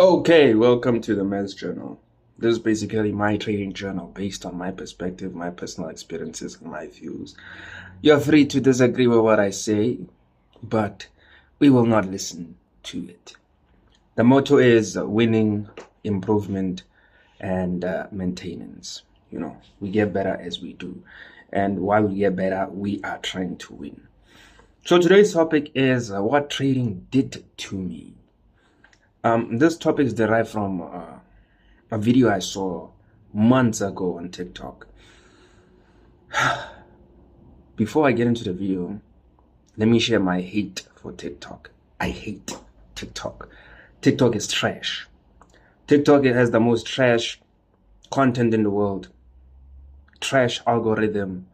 Okay, welcome to the Men's Journal. This is basically my trading journal based on my perspective, my personal experiences, and my views. You're free to disagree with what I say, but we will not listen to it. The motto is winning, improvement, and maintenance. We get better as we do. And while we get better, we are trying to win. So today's topic is what trading did to me. This topic is derived from a video I saw months ago on TikTok. Before I get into the video, let me share my hate for TikTok. I hate TikTok. TikTok is trash. TikTok has the most trash content in the world. Trash algorithm.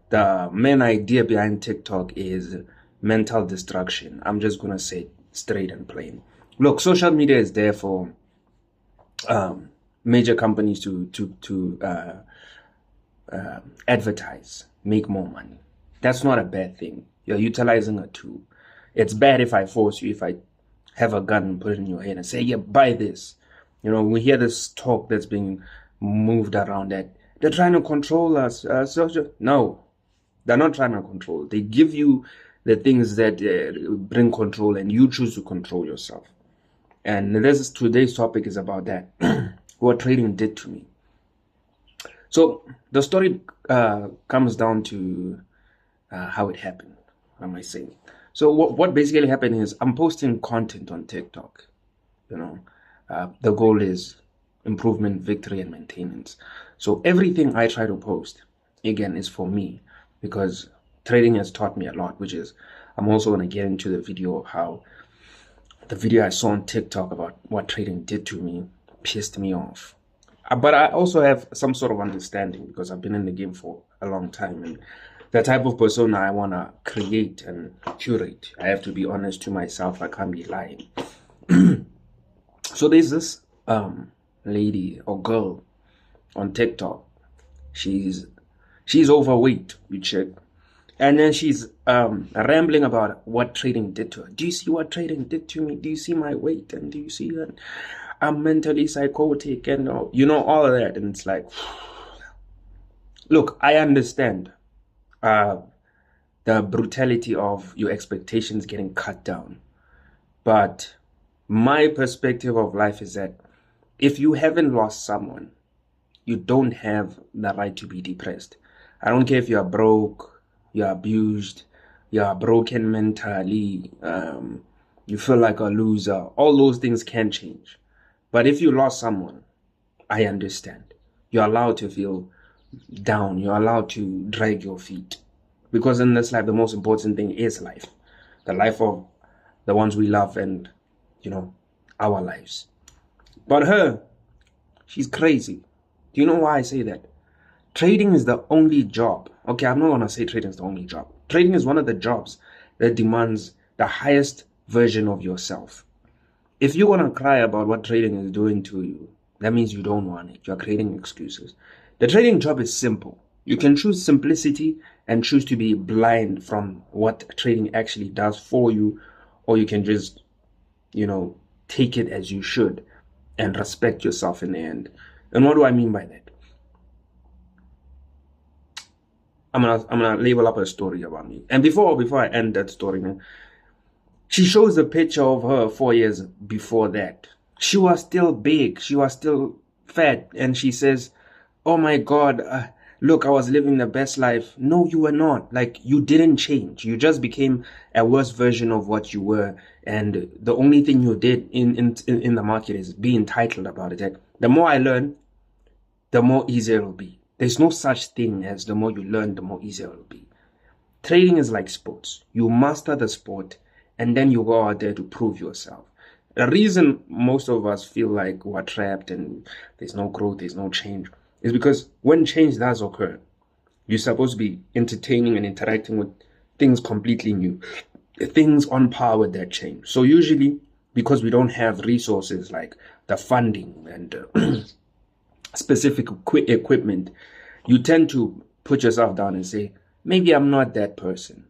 The main idea behind TikTok is mental destruction. I'm just going to say it straight and plain. Look, social media is there for major companies to advertise, make more money. That's not a bad thing. You're utilizing a tool. It's bad if I force you, if I have a gun and put it in your head and say, yeah, buy this. We hear this talk that's being moved around that they're trying to control us. No, they're not trying to control. They give you the things that bring control, and you choose to control yourself. And today's topic is about that. What trading did to me. So the story comes down to how it happened. What am I saying? So what basically happened is I'm posting content on TikTok. The goal is improvement, victory, and maintenance. So everything I try to post, again, is for me, because trading has taught me a lot, which is I'm also going to get into the video of how the video I saw on TikTok about what trading did to me pissed me off. But I also have some sort of understanding because I've been in the game for a long time, and the type of persona I want to create and curate, I have to be honest to myself. I can't be lying. So there's this lady or girl on TikTok. She's overweight, you check. And then she's rambling about what trading did to her. Do you see what trading did to me? Do you see my weight? And do you see that I'm mentally psychotic? And all of that. And it's like, look, I understand the brutality of your expectations getting cut down. But my perspective of life is that if you haven't lost someone, you don't have the right to be depressed. I don't care if you're broke, you're abused, you're broken mentally, you feel like a loser. All those things can change. But if you lost someone, I understand. You're allowed to feel down. You're allowed to drag your feet. Because in this life, the most important thing is life. The life of the ones we love and, our lives. But her, she's crazy. Do you know why I say that? Trading is the only job. Okay, I'm not going to say trading is the only job. Trading is one of the jobs that demands the highest version of yourself. If you're going to cry about what trading is doing to you, that means you don't want it. You're creating excuses. The trading job is simple. You can choose simplicity and choose to be blind from what trading actually does for you, or you can just, take it as you should and respect yourself in the end. And what do I mean by that? I'm gonna label up a story about me. And before I end that story, man, she shows a picture of her 4 years before that. She was still big. She was still fat. And she says, oh my God, look, I was living the best life. No, you were not. Like, you didn't change. You just became a worse version of what you were. And the only thing you did in the market is be entitled about it. The more I learn, the more easier it will be. There's no such thing as the more you learn, the more easier it will be. Trading is like sports. You master the sport, and then you go out there to prove yourself. The reason most of us feel like we're trapped and there's no growth, there's no change, is because when change does occur, you're supposed to be entertaining and interacting with things completely new, things on par with that change. So usually, because we don't have resources like the funding and specific equipment, you tend to put yourself down and say, maybe I'm not that person.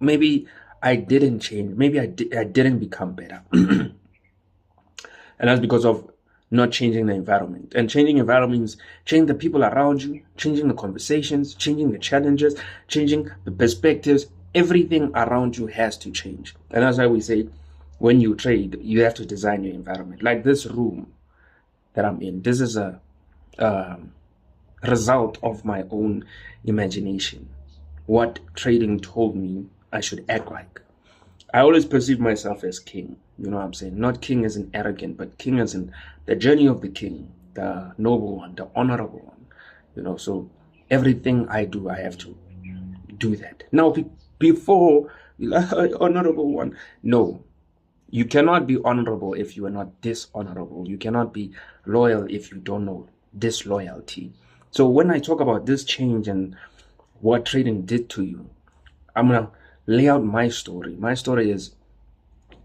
Maybe I didn't change. Maybe I didn't become better. And that's because of not changing the environment. And changing environment means changing the people around you, changing the conversations, changing the challenges, changing the perspectives. Everything around you has to change. And that's why we say when you trade, you have to design your environment. Like this room that I'm in, this is a result of my own imagination. What trading told me I should act like. I always perceive myself as king. You know what I'm saying? Not king as in arrogant, but king as in the journey of the king, the noble one, the honorable one. You know, so everything I do, I have to do that. Now, before, honorable one, no. You cannot be honorable if you are not dishonorable. You cannot be loyal if you don't know disloyalty. So when I talk about this change and what trading did to you, I'm going to lay out my story. My story is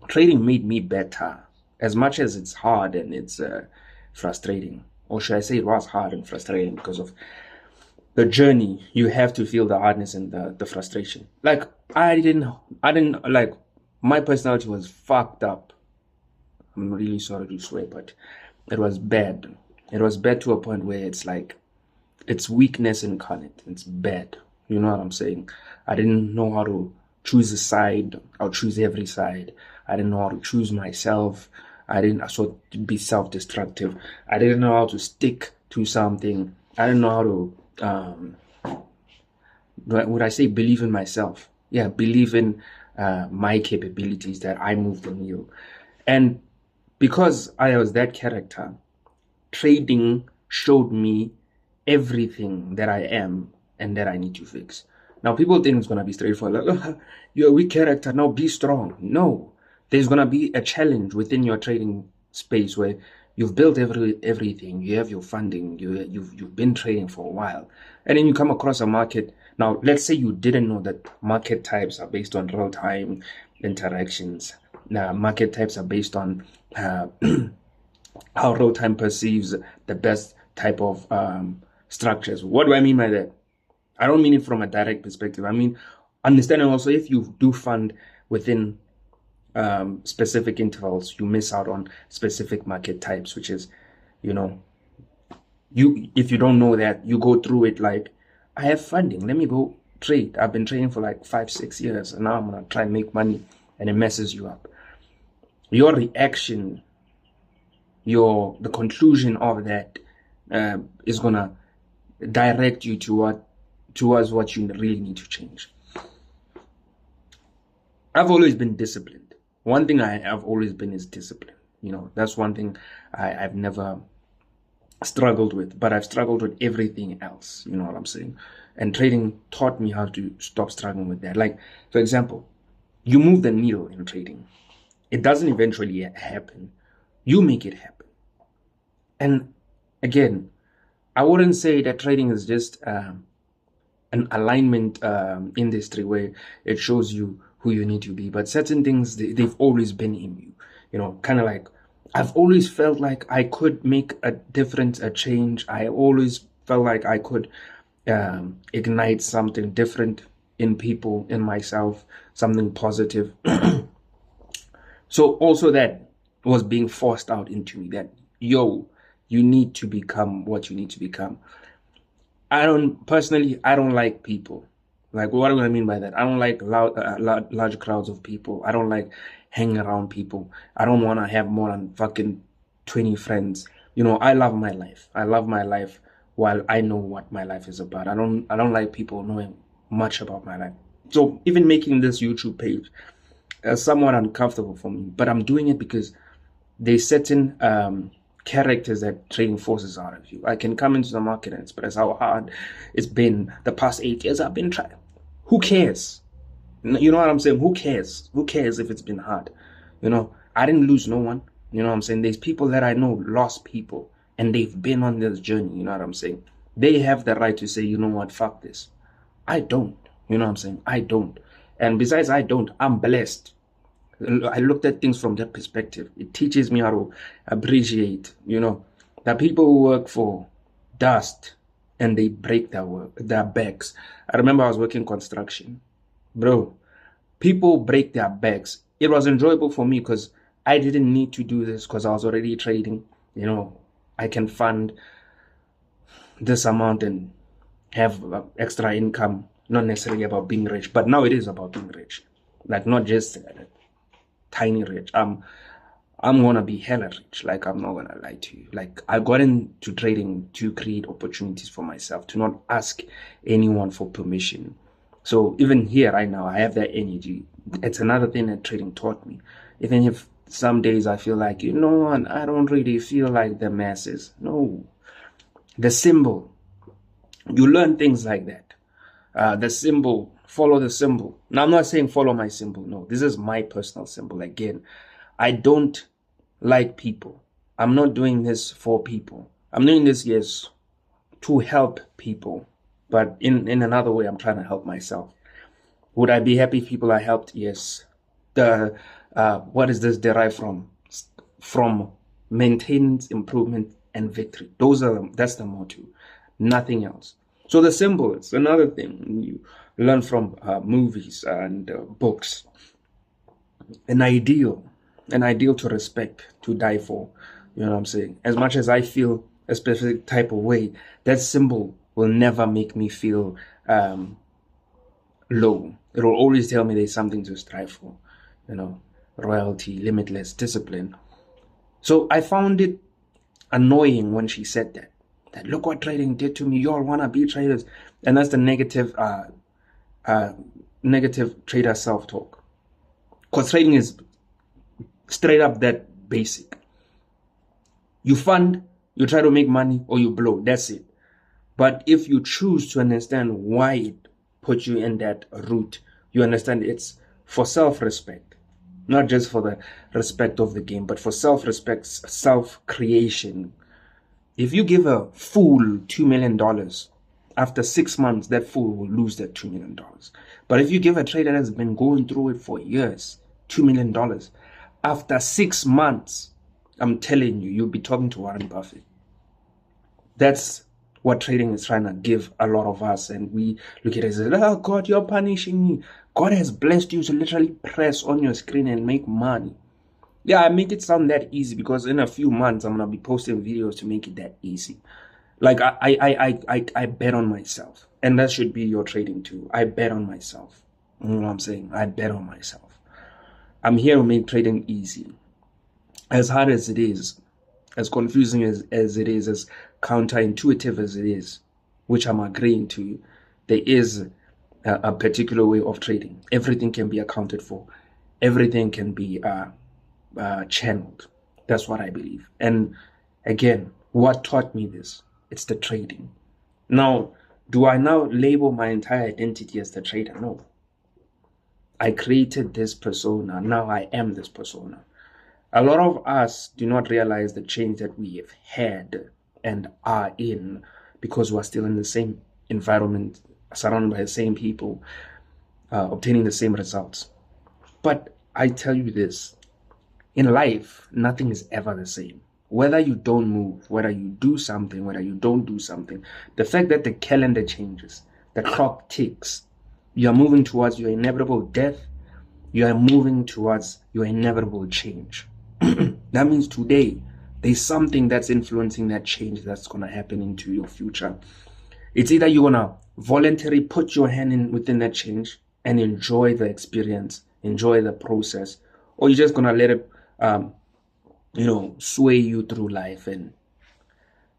trading made me better. As much as it's hard and it's frustrating, or should I say it was hard and frustrating because of the journey. You have to feel the hardness and the frustration. Like I didn't like, my personality was fucked up. I'm really sorry to swear, but it was bad. It was bad to a point where it's like, it's weakness incarnate. It's bad. You know what I'm saying? I didn't know how to choose a side. I'll choose every side. I didn't know how to choose myself. I to be self-destructive. I didn't know how to stick to something. I didn't know how to, would I say believe in myself? Yeah, believe in my capabilities, that I move the needle. And because I was that character, trading showed me everything that I am and that I need to fix. Now, people think it's going to be straightforward. Like, oh, you're a weak character, now be strong. No, there's going to be a challenge within your trading space where you've built everything. You have your funding. You've been trading for a while. And then you come across a market. Now, let's say you didn't know that market types are based on real-time interactions. Market types are based on how real-time perceives the best type of structures. What do I mean by that? I don't mean it from a direct perspective. I mean, understanding also if you do fund within specific intervals, you miss out on specific market types, which is, you know, if you don't know that, you go through it like, I have funding, let me go trade. I've been trading for like 5-6 years, and now I'm gonna try and make money, and it messes you up. Your reaction, the conclusion of that is gonna direct you towards what you really need to change. I've always been disciplined. One thing I have always been is discipline. You know, that's one thing I've never struggled with, but I've struggled with everything else. You know what I'm saying? And trading taught me how to stop struggling with that. Like, for example, you move the needle in trading. It doesn't eventually happen. You make it happen. And again, I wouldn't say that trading is just an alignment industry where it shows you who you need to be, but certain things, they've always been in you. You know, kind of like, I've always felt like I could make a difference, a change. I always felt like I could ignite something different in people, in myself, something positive. So also that was being forced out into me, that, yo, you need to become what you need to become. I don't like people. Like, what do I mean by that? I don't like large crowds of people. I don't like hanging around people. I don't want to have more than fucking 20 friends. You know, I love my life. I love my life while I know what my life is about. I don't like people knowing much about my life. So even making this YouTube page is somewhat uncomfortable for me, but I'm doing it because there's certain characters that trading forces out of you. I can come into the market and express how hard it's been the past 8 years I've been trying. Who cares? You know what I'm saying? Who cares? Who cares if it's been hard? You know, I didn't lose no one. You know what I'm saying? There's people that I know lost people, and they've been on this journey. You know what I'm saying? They have the right to say, you know what, fuck this. I don't. You know what I'm saying? I don't. And besides, I'm blessed. I looked at things from that perspective. It teaches me how to appreciate, you know, that people who work for dust and they break their backs. I remember I was working construction. Bro, people break their backs. It was enjoyable for me because I didn't need to do this because I was already trading. I can fund this amount and have extra income, not necessarily about being rich, but now it is about being rich, like not just tiny rich. I'm gonna be hella rich. Like, I'm not gonna lie to you. Like, I got into trading to create opportunities for myself, to not ask anyone for permission. So even here right now, I have that energy. It's another thing that trading taught me. Even if some days I feel like, I don't really feel like the masses. No, the symbol. You learn things like that. The symbol, follow the symbol. Now, I'm not saying follow my symbol. No, this is my personal symbol. Again, I don't like people. I'm not doing this for people. I'm doing this, yes, to help people. But in another way, I'm trying to help myself. Would I be happy if people I helped? Yes. What is this derived from? From maintenance, improvement, and victory. That's the motto. Nothing else. So the symbols, another thing you learn from movies and books. An ideal to respect, to die for. You know what I'm saying? As much as I feel a specific type of way, that symbol will never make me feel low. It will always tell me there's something to strive for. Royalty, limitless, discipline. So I found it annoying when she said that look what trading did to me. You all want to be traders. And that's the negative trader self-talk. Because trading is straight up that basic. You fund, you try to make money, or you blow. That's it. But if you choose to understand why it put you in that route, you understand it's for self-respect. Not just for the respect of the game, but for self-respect, self-creation. If you give a fool $2 million, after 6 months, that fool will lose that $2 million. But if you give a trader that's been going through it for years, $2 million, after 6 months, I'm telling you, you'll be talking to Warren Buffett. That's what trading is trying to give a lot of us. And we look at it as, oh God, you're punishing me. God has blessed you to literally press on your screen and make money. Yeah, I made it sound that easy because in a few months, I'm going to be posting videos to make it that easy. Like, I bet on myself. And that should be your trading too. I bet on myself. You know what I'm saying? I bet on myself. I'm here to make trading easy. As hard as it is, as confusing as it is, as counterintuitive as it is, which I'm agreeing to, there is a particular way of trading. Everything can be accounted for. Everything can be channeled. That's what I believe. And again, what taught me this? It's the trading. Now, do I now label my entire identity as the trader? No. I created this persona. Now I am this persona. A lot of us do not realize the change that we have had and are in because we're still in the same environment, surrounded by the same people, obtaining the same results. But I tell you this, in life, nothing is ever the same. Whether you don't move, whether you do something, whether you don't do something, the fact that the calendar changes, the clock ticks, you are moving towards your inevitable death, you are moving towards your inevitable change. That means today, there's something that's influencing that change that's going to happen into your future. It's either you're going to voluntarily put your hand in within that change and enjoy the experience, enjoy the process, or you're just going to let it sway you through life and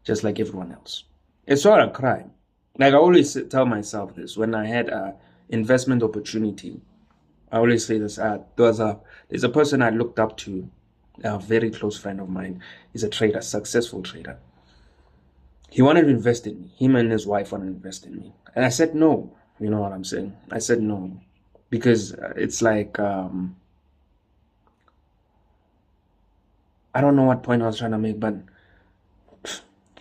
just like everyone else. It's not a crime. Like, I always tell myself this when I had an investment opportunity. I always say this. There's a person I looked up to, a very close friend of mine. He's a trader, successful trader. He wanted to invest in me. Him and his wife wanted to invest in me. And I said no. You know what I'm saying? I said no. Because it's like, I don't know what point I was trying to make, but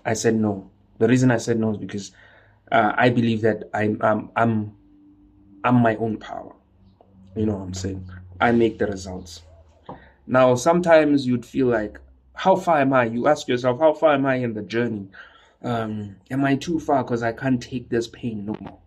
I said no. The reason I said no is because I believe that I'm my own power. You know what I'm saying? I make the results. Now, sometimes you'd feel like, how far am I? You ask yourself, how far am I in the journey? Am I too far because I can't take this pain no more?